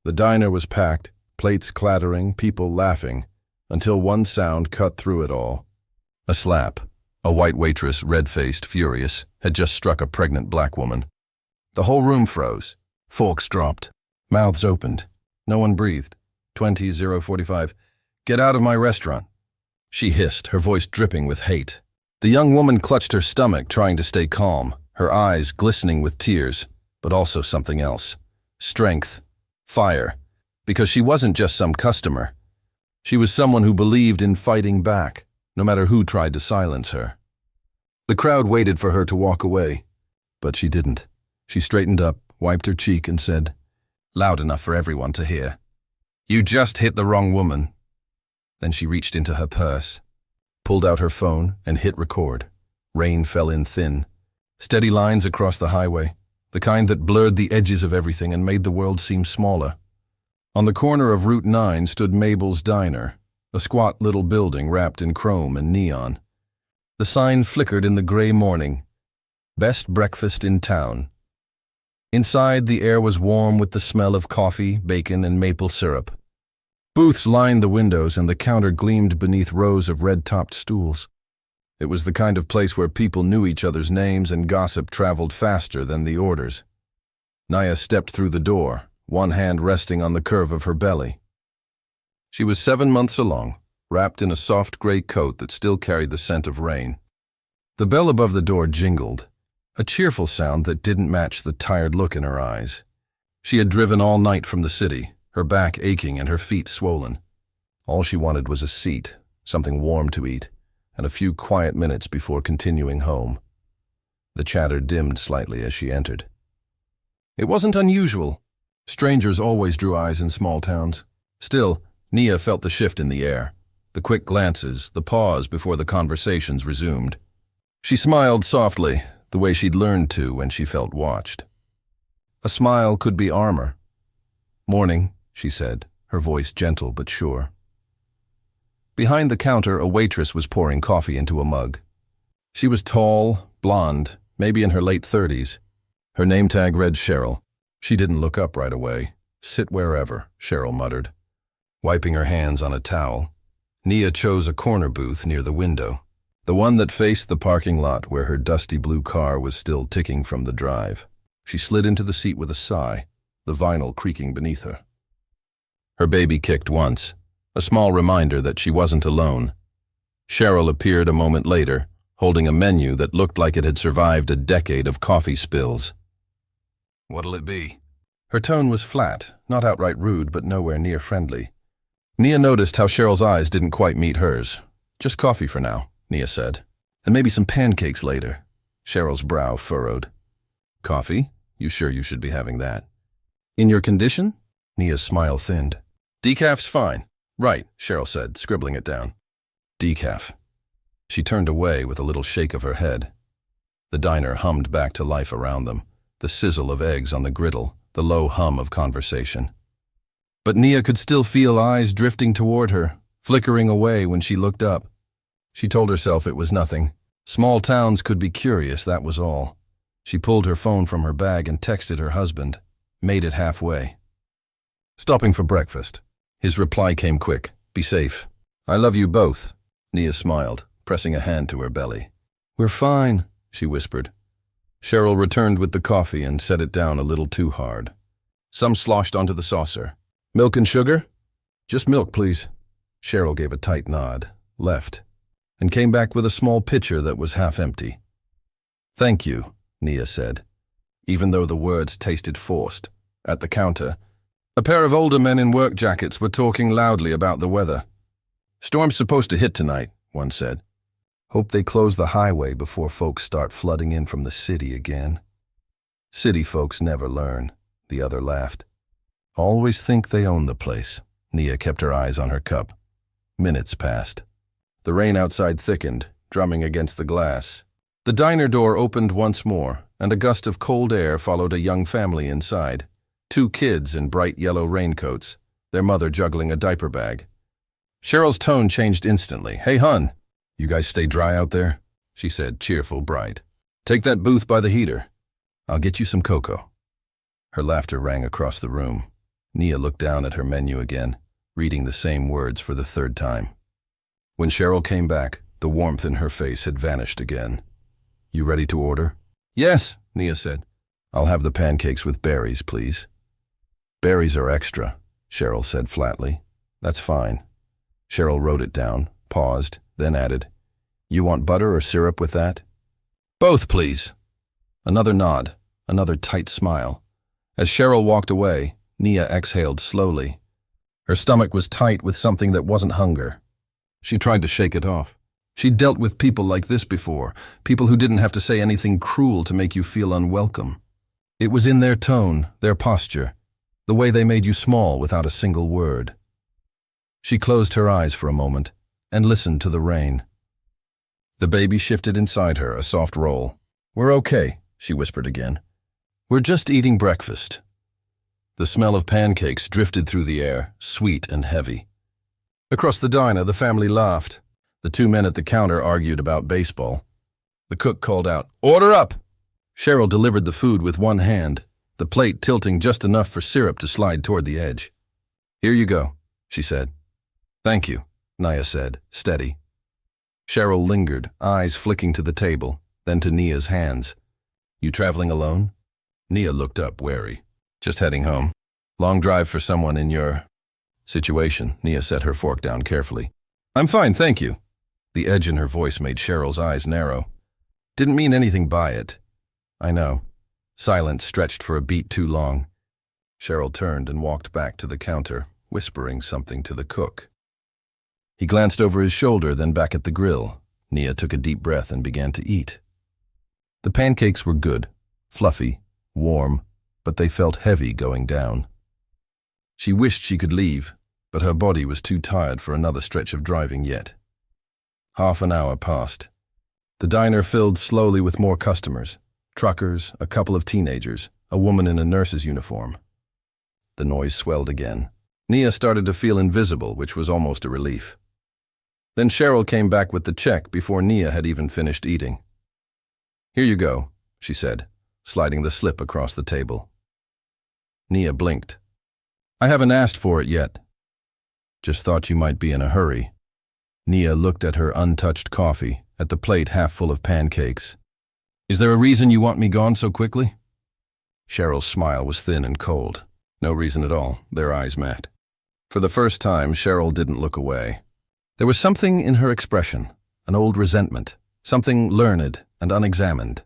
The diner was packed, plates clattering, people laughing, until one sound cut through it all. A slap. A white waitress, red-faced, furious, had just struck a pregnant black woman. The whole room froze. Forks dropped. Mouths opened. No one breathed. 20:45. "Get out of my restaurant," she hissed, her voice dripping with hate. The young woman clutched her stomach, trying to stay calm, her eyes glistening with tears, but also something else. Strength. Fire. Because she wasn't just some customer. She was someone who believed in fighting back, no matter who tried to silence her. The crowd waited for her to walk away, but she didn't. She straightened up, wiped her cheek, and said, loud enough for everyone to hear, "You just hit the wrong woman." Then she reached into her purse, pulled out her phone, and hit record. Rain fell in thin. Steady lines across the highway, the kind that blurred the edges of everything and made the world seem smaller. On the corner of Route 9 stood Mabel's Diner, a squat little building wrapped in chrome and neon. The sign flickered in the gray morning. Best breakfast in town. Inside, the air was warm with the smell of coffee, bacon, and maple syrup. Booths lined the windows and the counter gleamed beneath rows of red-topped stools. It was the kind of place where people knew each other's names and gossip traveled faster than the orders. Naya stepped through the door, one hand resting on the curve of her belly. She was 7 months along, wrapped in a soft gray coat that still carried the scent of rain. The bell above the door jingled, a cheerful sound that didn't match the tired look in her eyes. She had driven all night from the city, her back aching and her feet swollen. All she wanted was a seat, something warm to eat, and a few quiet minutes before continuing home. The chatter dimmed slightly as she entered. It wasn't unusual. Strangers always drew eyes in small towns. Still, Nia felt the shift in the air, the quick glances, the pause before the conversations resumed. She smiled softly, the way she'd learned to when she felt watched. A smile could be armor. "Morning," she said, her voice gentle but sure. Behind the counter, a waitress was pouring coffee into a mug. She was tall, blonde, maybe in her late 30s. Her name tag read Cheryl. She didn't look up right away. "Sit wherever," Cheryl muttered. Wiping her hands on a towel, Nia chose a corner booth near the window, the one that faced the parking lot where her dusty blue car was still ticking from the drive. She slid into the seat with a sigh, the vinyl creaking beneath her. Her baby kicked once, a small reminder that she wasn't alone. Cheryl appeared a moment later, holding a menu that looked like it had survived a decade of coffee spills. "What'll it be?" Her tone was flat, not outright rude, but nowhere near friendly. Nia noticed how Cheryl's eyes didn't quite meet hers. "Just coffee for now," Nia said. "And maybe some pancakes later." Cheryl's brow furrowed. "Coffee? You sure you should be having that?" "In your condition?" Nia's smile thinned. "Decaf's fine." "Right," Cheryl said, scribbling it down. "Decaf." She turned away with a little shake of her head. The diner hummed back to life around them, the sizzle of eggs on the griddle, the low hum of conversation. But Nia could still feel eyes drifting toward her, flickering away when she looked up. She told herself it was nothing. Small towns could be curious, that was all. She pulled her phone from her bag and texted her husband, made it halfway. "Stopping for breakfast." His reply came quick. "Be safe." "I love you both," Nia smiled, pressing a hand to her belly. "We're fine," she whispered. Cheryl returned with the coffee and set it down a little too hard. Some sloshed onto the saucer. "Milk and sugar?" "Just milk, please." Cheryl gave a tight nod, left, and came back with a small pitcher that was half empty. "Thank you," Nia said, even though the words tasted forced. At the counter, a pair of older men in work jackets were talking loudly about the weather. "Storm's supposed to hit tonight," one said. "Hope they close the highway before folks start flooding in from the city again." "City folks never learn," the other laughed. "Always think they own the place." Nia kept her eyes on her cup. Minutes passed. The rain outside thickened, drumming against the glass. The diner door opened once more, and a gust of cold air followed a young family inside. 2 kids in bright yellow raincoats, their mother juggling a diaper bag. Cheryl's tone changed instantly. "Hey, hun, you guys stay dry out there?" she said, cheerful, bright. "Take that booth by the heater. I'll get you some cocoa." Her laughter rang across the room. Nia looked down at her menu again, reading the same words for the third time. When Cheryl came back, the warmth in her face had vanished again. "You ready to order?" "Yes," Nia said. "I'll have the pancakes with berries, please." "Berries are extra," Cheryl said flatly. "That's fine." Cheryl wrote it down, paused, then added, "You want butter or syrup with that?" "Both, please." Another nod, another tight smile. As Cheryl walked away, Nia exhaled slowly. Her stomach was tight with something that wasn't hunger. She tried to shake it off. She'd dealt with people like this before, people who didn't have to say anything cruel to make you feel unwelcome. It was in their tone, their posture, the way they made you small without a single word. She closed her eyes for a moment and listened to the rain. The baby shifted inside her, a soft roll. "We're okay," she whispered again. "We're just eating breakfast." The smell of pancakes drifted through the air, sweet and heavy. Across the diner, the family laughed. The two men at the counter argued about baseball. The cook called out, "Order up!" Cheryl delivered the food with one hand, the plate tilting just enough for syrup to slide toward the edge. "Here you go," she said. "Thank you," Nia said, steady. Cheryl lingered, eyes flicking to the table, then to Nia's hands. "You traveling alone?" Nia looked up, wary. "Just heading home. Long drive for someone in your situation." Nia set her fork down carefully. "I'm fine, thank you." The edge in her voice made Cheryl's eyes narrow. "Didn't mean anything by it." "I know." Silence stretched for a beat too long. Cheryl turned and walked back to the counter, whispering something to the cook. He glanced over his shoulder, then back at the grill. Nia took a deep breath and began to eat. The pancakes were good, fluffy, warm, but they felt heavy going down. She wished she could leave, but her body was too tired for another stretch of driving yet. Half an hour passed. The diner filled slowly with more customers, truckers, a couple of teenagers, a woman in a nurse's uniform. The noise swelled again. Nia started to feel invisible, which was almost a relief. Then Cheryl came back with the check before Nia had even finished eating. "Here you go," she said, sliding the slip across the table. Nia blinked. "I haven't asked for it yet." "Just thought you might be in a hurry." Nia looked at her untouched coffee, at the plate half full of pancakes. "Is there a reason you want me gone so quickly?" Cheryl's smile was thin and cold. No reason at all. Their eyes met. For the first time, Cheryl didn't look away. There was something in her expression, an old resentment, something learned and unexamined.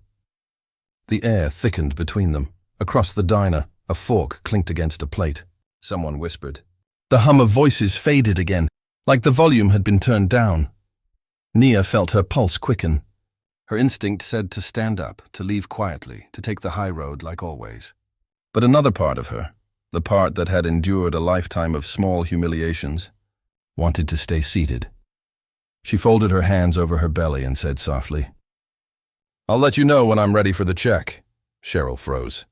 The air thickened between them. Across the diner, a fork clinked against a plate. Someone whispered. The hum of voices faded again, like the volume had been turned down. Nia felt her pulse quicken. Her instinct said to stand up, to leave quietly, to take the high road like always. But another part of her, the part that had endured a lifetime of small humiliations, wanted to stay seated. She folded her hands over her belly and said softly, "I'll let you know when I'm ready for the check." Cheryl froze.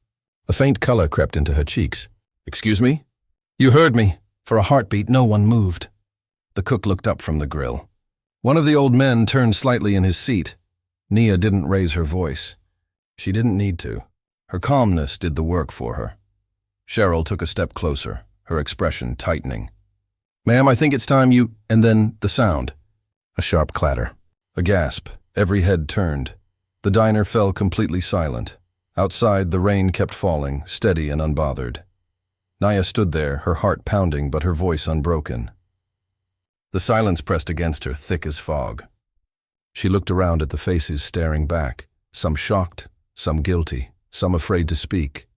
A faint color crept into her cheeks. "Excuse me?" "You heard me." For a heartbeat, no one moved. The cook looked up from the grill. One of the old men turned slightly in his seat. Nia didn't raise her voice. She didn't need to. Her calmness did the work for her. Cheryl took a step closer, her expression tightening. "Ma'am, I think it's time you—" And then the sound. A sharp clatter. A gasp. Every head turned. The diner fell completely silent. Outside, the rain kept falling, steady and unbothered. Nia stood there, her heart pounding but her voice unbroken. The silence pressed against her, thick as fog. She looked around at the faces staring back, some shocked, some guilty, some afraid to speak.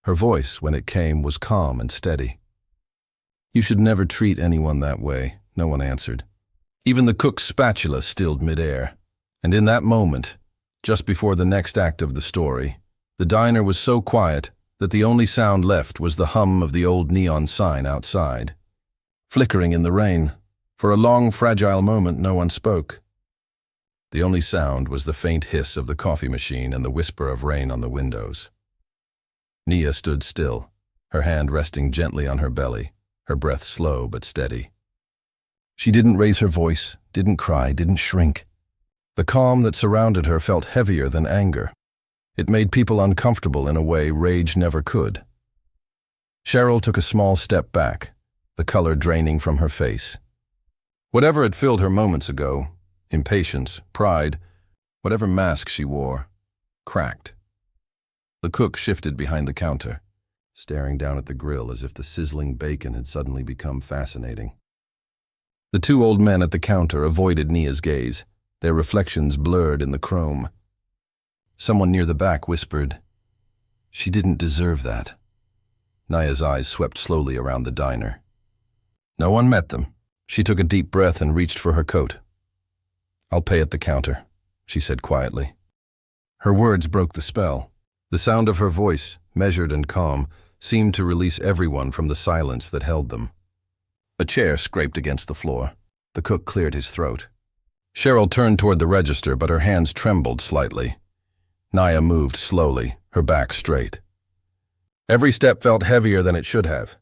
Her voice, when it came, was calm and steady. "You should never treat anyone that way," no one answered. Even the cook's spatula stilled midair. And in that moment, just before the next act of the story, the diner was so quiet that the only sound left was the hum of the old neon sign outside. Flickering in the rain, for a long, fragile moment no one spoke. The only sound was the faint hiss of the coffee machine and the whisper of rain on the windows. Nia stood still, her hand resting gently on her belly, her breath slow but steady. She didn't raise her voice, didn't cry, didn't shrink. The calm that surrounded her felt heavier than anger. It made people uncomfortable in a way rage never could. Cheryl took a small step back, the color draining from her face. Whatever had filled her moments ago, impatience, pride, whatever mask she wore, cracked. The cook shifted behind the counter, staring down at the grill as if the sizzling bacon had suddenly become fascinating. The two old men at the counter avoided Nia's gaze, their reflections blurred in the chrome. Someone near the back whispered, "She didn't deserve that." Nia's eyes swept slowly around the diner. No one met them. She took a deep breath and reached for her coat. "I'll pay at the counter," she said quietly. Her words broke the spell. The sound of her voice, measured and calm, seemed to release everyone from the silence that held them. A chair scraped against the floor. The cook cleared his throat. Cheryl turned toward the register, but her hands trembled slightly. Nia moved slowly, her back straight. Every step felt heavier than it should have.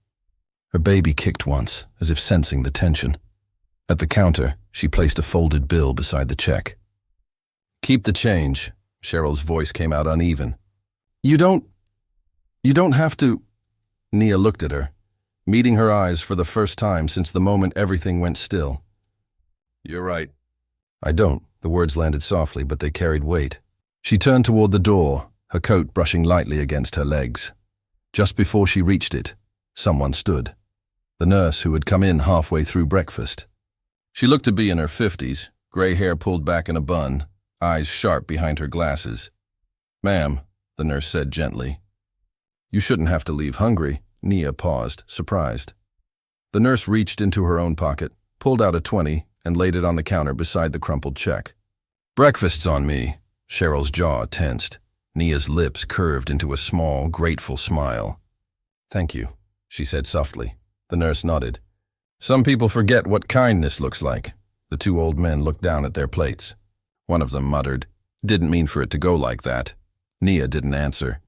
Her baby kicked once, as if sensing the tension. At the counter, she placed a folded bill beside the check. "Keep the change," Cheryl's voice came out uneven. You don't have to." Nia looked at her, meeting her eyes for the first time since the moment everything went still. "You're right." "I don't." The words landed softly, but they carried weight. She turned toward the door, her coat brushing lightly against her legs. Just before she reached it, someone stood. The nurse who had come in halfway through breakfast. She looked to be in her 50s, gray hair pulled back in a bun, eyes sharp behind her glasses. "Ma'am," the nurse said gently. "You shouldn't have to leave hungry." Nia paused, surprised. The nurse reached into her own pocket, pulled out a 20, and laid it on the counter beside the crumpled check. "Breakfast's on me." Cheryl's jaw tensed. Nia's lips curved into a small, grateful smile. "Thank you," she said softly. The nurse nodded. "Some people forget what kindness looks like." The two old men looked down at their plates. One of them muttered, "Didn't mean for it to go like that." Nia didn't answer.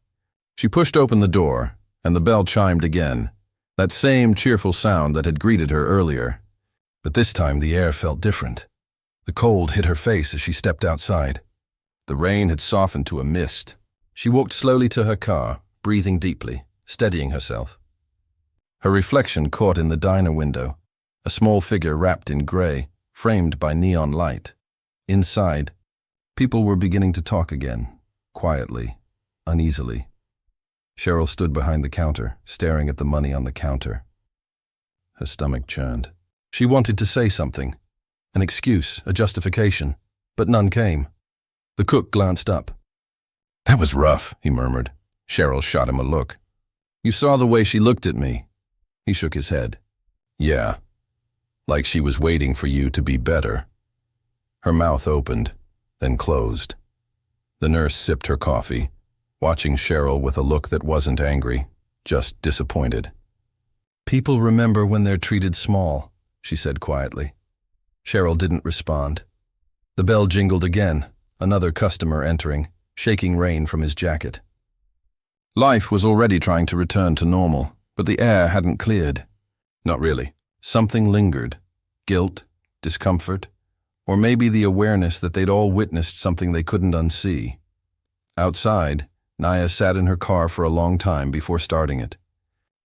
She pushed open the door, and the bell chimed again, that same cheerful sound that had greeted her earlier. But this time the air felt different. The cold hit her face as she stepped outside. The rain had softened to a mist. She walked slowly to her car, breathing deeply, steadying herself. Her reflection caught in the diner window, a small figure wrapped in gray, framed by neon light. Inside, people were beginning to talk again, quietly, uneasily. Cheryl stood behind the counter, staring at the money on the counter. Her stomach churned. She wanted to say something, an excuse, a justification, but none came. The cook glanced up. "That was rough," he murmured. Cheryl shot him a look. "You saw the way she looked at me." He shook his head. "Yeah, like she was waiting for you to be better." Her mouth opened, then closed. The nurse sipped her coffee, watching Cheryl with a look that wasn't angry, just disappointed. "People remember when they're treated small," she said quietly. Cheryl didn't respond. The bell jingled again, another customer entering, shaking rain from his jacket. Life was already trying to return to normal, but the air hadn't cleared. Not really. Something lingered. Guilt, discomfort, or maybe the awareness that they'd all witnessed something they couldn't unsee. Outside, Nia sat in her car for a long time before starting it.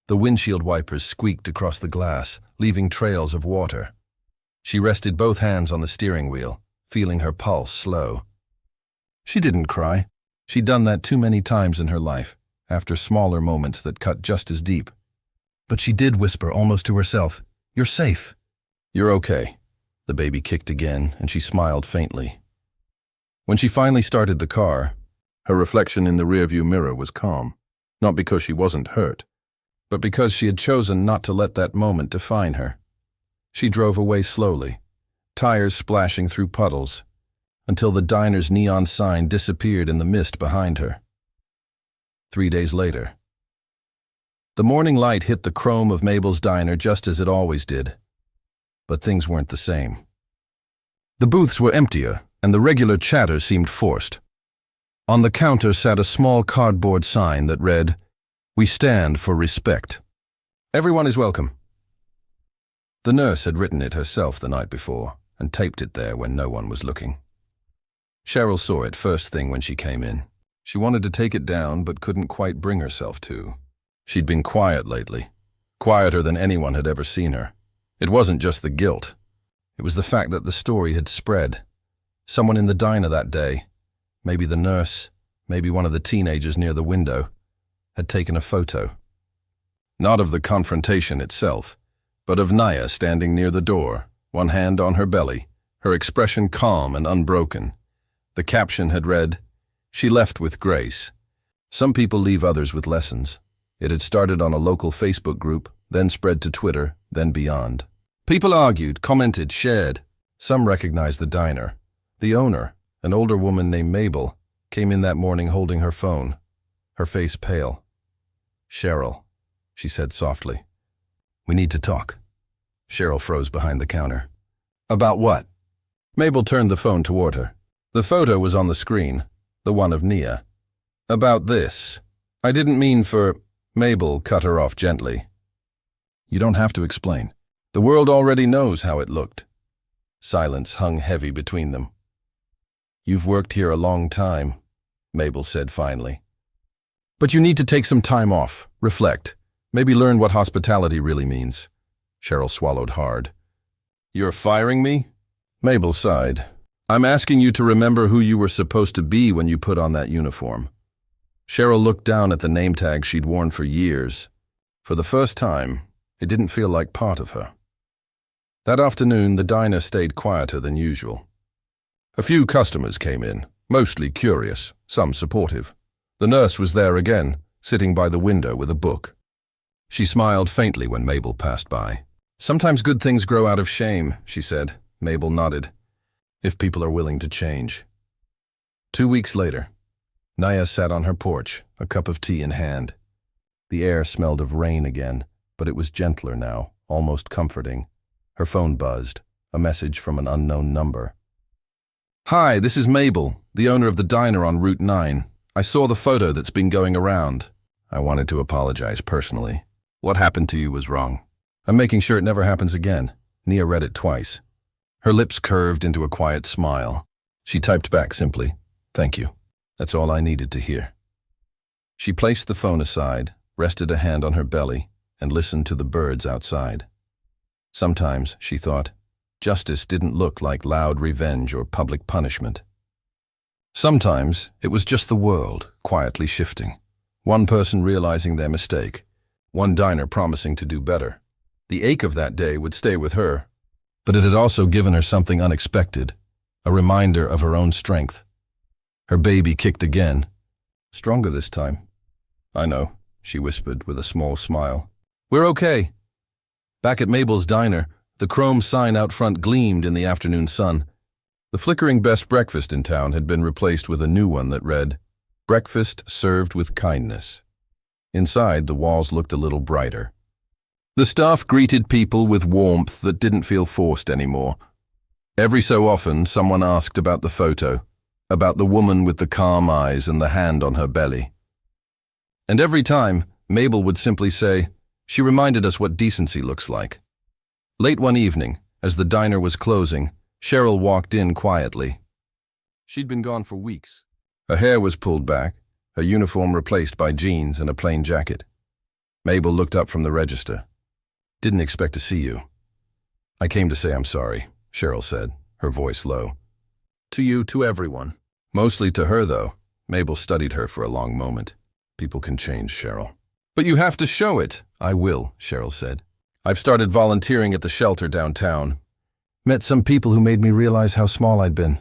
The windshield wipers squeaked across the glass, leaving trails of water. She rested both hands on the steering wheel, feeling her pulse slow. She didn't cry. She'd done that too many times in her life, after smaller moments that cut just as deep. But she did whisper almost to herself, "You're safe." "You're okay." The baby kicked again, and she smiled faintly. When she finally started the car, her reflection in the rearview mirror was calm, not because she wasn't hurt, but because she had chosen not to let that moment define her. She drove away slowly, tires splashing through puddles, until the diner's neon sign disappeared in the mist behind her. 3 days later. The morning light hit the chrome of Mabel's diner just as it always did. But things weren't the same. The booths were emptier, and the regular chatter seemed forced. On the counter sat a small cardboard sign that read, "We stand for respect. Everyone is welcome." The nurse had written it herself the night before, and taped it there when no one was looking. Cheryl saw it first thing when she came in. She wanted to take it down, but couldn't quite bring herself to. She'd been quiet lately, quieter than anyone had ever seen her. It wasn't just the guilt. It was the fact that the story had spread. Someone in the diner that day, maybe the nurse, maybe one of the teenagers near the window, had taken a photo. Not of the confrontation itself, but of Naya standing near the door, one hand on her belly, her expression calm and unbroken. The caption had read, "She left with grace." Some people leave others with lessons. It had started on a local Facebook group, then spread to Twitter, then beyond. People argued, commented, shared. Some recognized the diner. The owner, an older woman named Mabel, came in that morning holding her phone, her face pale. "Cheryl," she said softly. "We need to talk." Cheryl froze behind the counter. "About what?" Mabel turned the phone toward her. The photo was on the screen, the one of Nia. "About this. I didn't mean for—" Mabel cut her off gently. "You don't have to explain. The world already knows how it looked." Silence hung heavy between them. "You've worked here a long time," Mabel said finally. "But you need to take some time off, reflect, maybe learn what hospitality really means." Cheryl swallowed hard. "You're firing me?" Mabel sighed. "I'm asking you to remember who you were supposed to be when you put on that uniform." Cheryl looked down at the name tag she'd worn for years. For the first time, it didn't feel like part of her. That afternoon, the diner stayed quieter than usual. A few customers came in, mostly curious, some supportive. The nurse was there again, sitting by the window with a book. She smiled faintly when Mabel passed by. "Sometimes good things grow out of shame," she said. Mabel nodded. "If people are willing to change." 2 weeks later, Naya sat on her porch, a cup of tea in hand. The air smelled of rain again, but it was gentler now, almost comforting. Her phone buzzed, a message from an unknown number. "Hi, this is Mabel, the owner of the diner on Route 9. I saw the photo that's been going around." I wanted to apologize personally. "What happened to you was wrong. I'm making sure it never happens again." Nia read it twice. Her lips curved into a quiet smile. She typed back simply, "Thank you. That's all I needed to hear." She placed the phone aside, rested a hand on her belly, and listened to the birds outside. Sometimes, she thought, justice didn't look like loud revenge or public punishment. Sometimes, it was just the world quietly shifting. One person realizing their mistake, one diner promising to do better. The ache of that day would stay with her, but it had also given her something unexpected, a reminder of her own strength. Her baby kicked again, stronger this time. "I know," she whispered with a small smile. "We're okay." Back at Mabel's diner, the chrome sign out front gleamed in the afternoon sun. The flickering best breakfast in town had been replaced with a new one that read, "Breakfast served with kindness." Inside, the walls looked a little brighter. The staff greeted people with warmth that didn't feel forced anymore. Every so often, someone asked about the photo, about the woman with the calm eyes and the hand on her belly. And every time, Mabel would simply say, "She reminded us what decency looks like." Late one evening, as the diner was closing, Cheryl walked in quietly. She'd been gone for weeks. Her hair was pulled back, her uniform replaced by jeans and a plain jacket. Mabel looked up from the register. "Didn't expect to see you." "I came to say I'm sorry," Cheryl said, her voice low. "To you, to everyone." Mostly to her, though. Mabel studied her for a long moment. "People can change, Cheryl." "But you have to show it." "I will," Cheryl said. "I've started volunteering at the shelter downtown. Met some people who made me realize how small I'd been."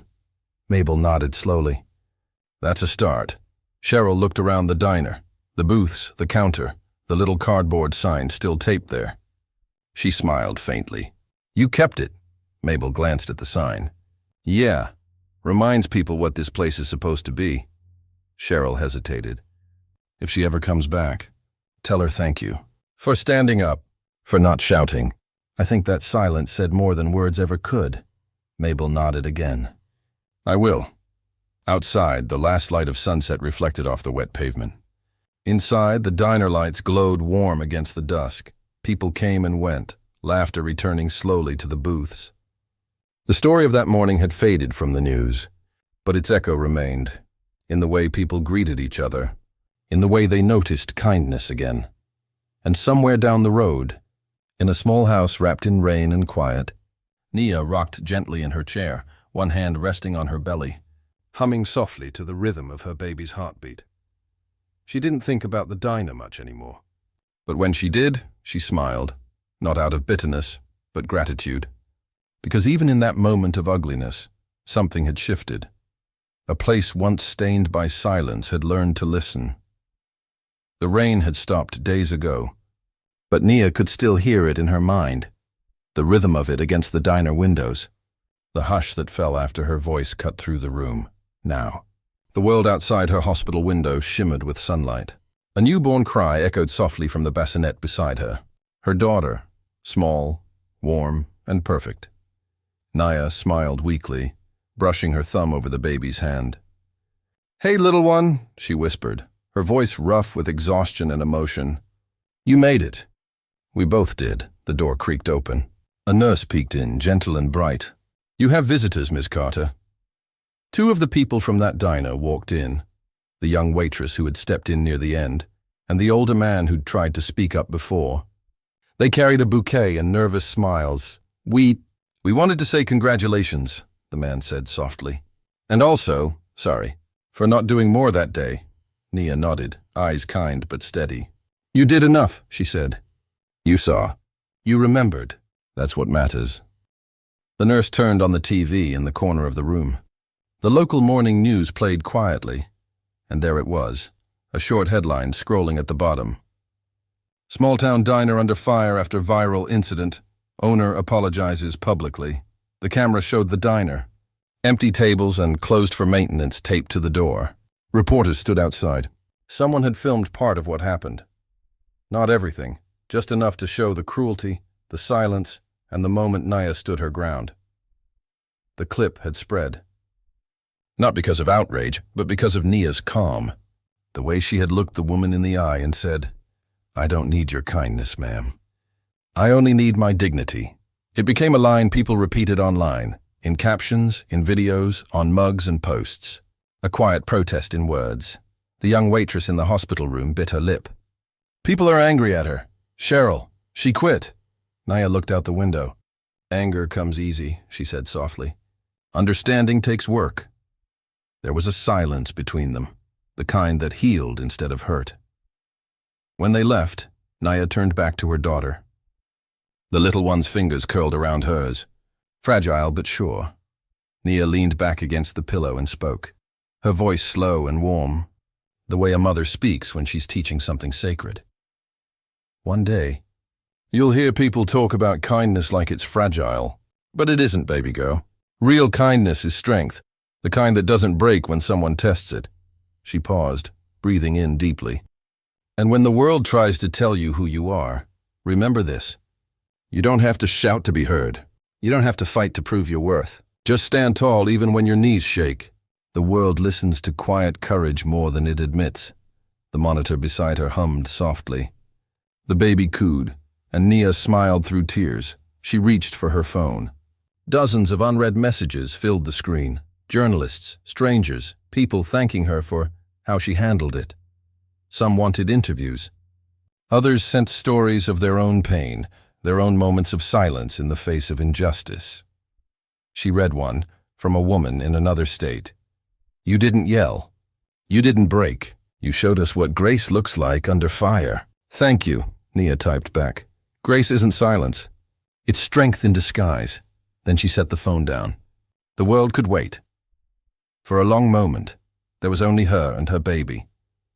Mabel nodded slowly. "That's a start." Cheryl looked around the diner, the booths, the counter, the little cardboard sign still taped there. She smiled faintly. "You kept it." Mabel glanced at the sign. "Yeah. Reminds people what this place is supposed to be." Cheryl hesitated. "If she ever comes back, tell her thank you. For standing up, for not shouting." I think that silence said more than words ever could. Mabel nodded again. "I will." Outside, the last light of sunset reflected off the wet pavement. Inside, the diner lights glowed warm against the dusk. People came and went, laughter returning slowly to the booths. The story of that morning had faded from the news, but its echo remained, in the way people greeted each other, in the way they noticed kindness again. And somewhere down the road, in a small house wrapped in rain and quiet, Nia rocked gently in her chair, one hand resting on her belly, humming softly to the rhythm of her baby's heartbeat. She didn't think about the diner much anymore. But when she did, she smiled, not out of bitterness, but gratitude. Because even in that moment of ugliness, something had shifted. A place once stained by silence had learned to listen. The rain had stopped days ago, but Nia could still hear it in her mind, the rhythm of it against the diner windows, the hush that fell after her voice cut through the room. Now, the world outside her hospital window shimmered with sunlight. A newborn cry echoed softly from the bassinet beside her. Her daughter, small, warm, and perfect. Nia smiled weakly, brushing her thumb over the baby's hand. "Hey, little one," she whispered, her voice rough with exhaustion and emotion. "You made it." "We both did." The door creaked open. A nurse peeked in, gentle and bright. "You have visitors, Miss Carter." Two of the people from that diner walked in, the young waitress who had stepped in near the end, and the older man who'd tried to speak up before. They carried a bouquet and nervous smiles. We wanted to say congratulations," the man said softly. "And also, sorry, for not doing more that day." Nia nodded, eyes kind but steady. "You did enough," she said. "You saw. You remembered. That's what matters." The nurse turned on the TV in the corner of the room. The local morning news played quietly, and there it was, a short headline scrolling at the bottom. "Small-town diner under fire after viral incident. Owner apologizes publicly." The camera showed the diner, empty tables and closed for maintenance taped to the door. Reporters stood outside. Someone had filmed part of what happened. Not everything, just enough to show the cruelty, the silence, and the moment Nia stood her ground. The clip had spread. Not because of outrage, but because of Nia's calm. The way she had looked the woman in the eye and said, "I don't need your kindness, ma'am. I only need my dignity." It became a line people repeated online, in captions, in videos, on mugs and posts. A quiet protest in words. The young waitress in the hospital room bit her lip. "People are angry at her. Cheryl, she quit." Nia looked out the window. "Anger comes easy," she said softly. "Understanding takes work." There was a silence between them, the kind that healed instead of hurt. When they left, Nia turned back to her daughter. The little one's fingers curled around hers, fragile but sure. Nia leaned back against the pillow and spoke, her voice slow and warm, the way a mother speaks when she's teaching something sacred. "One day, you'll hear people talk about kindness like it's fragile, but it isn't, baby girl. Real kindness is strength, the kind that doesn't break when someone tests it." She paused, breathing in deeply. "And when the world tries to tell you who you are, remember this. You don't have to shout to be heard. You don't have to fight to prove your worth. Just stand tall even when your knees shake. The world listens to quiet courage more than it admits." The monitor beside her hummed softly. The baby cooed, and Nia smiled through tears. She reached for her phone. Dozens of unread messages filled the screen. Journalists, strangers, people thanking her for how she handled it. Some wanted interviews. Others sent stories of their own pain, their own moments of silence in the face of injustice. She read one, from a woman in another state. "You didn't yell. You didn't break. You showed us what grace looks like under fire." "Thank you," Nia typed back. "Grace isn't silence. It's strength in disguise." Then she set the phone down. The world could wait. For a long moment, there was only her and her baby,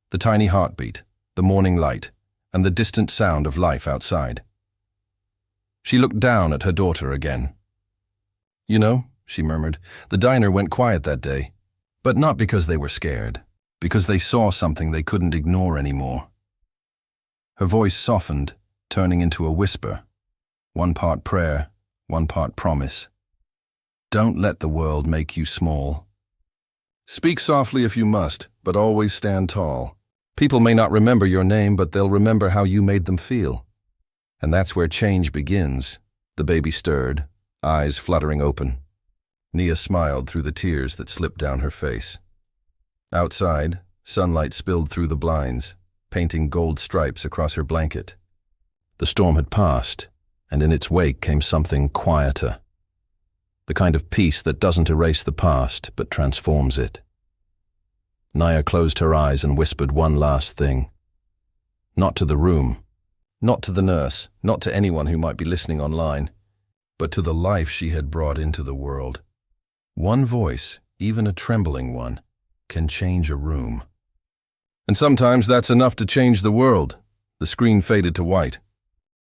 the tiny heartbeat, the morning light, and the distant sound of life outside. She looked down at her daughter again. "You know," she murmured, "the diner went quiet that day. But not because they were scared, because they saw something they couldn't ignore anymore." Her voice softened, turning into a whisper, one part prayer, one part promise. "Don't let the world make you small. Speak softly if you must, but always stand tall. People may not remember your name, but they'll remember how you made them feel. And that's where change begins." The baby stirred, eyes fluttering open. Nia smiled through the tears that slipped down her face. Outside, sunlight spilled through the blinds, painting gold stripes across her blanket. The storm had passed, and in its wake came something quieter. The kind of peace that doesn't erase the past, but transforms it. Naya closed her eyes and whispered one last thing. Not to the room, not to the nurse, not to anyone who might be listening online, but to the life she had brought into the world. One voice, even a trembling one, can change a room. And sometimes that's enough to change the world. The screen faded to white.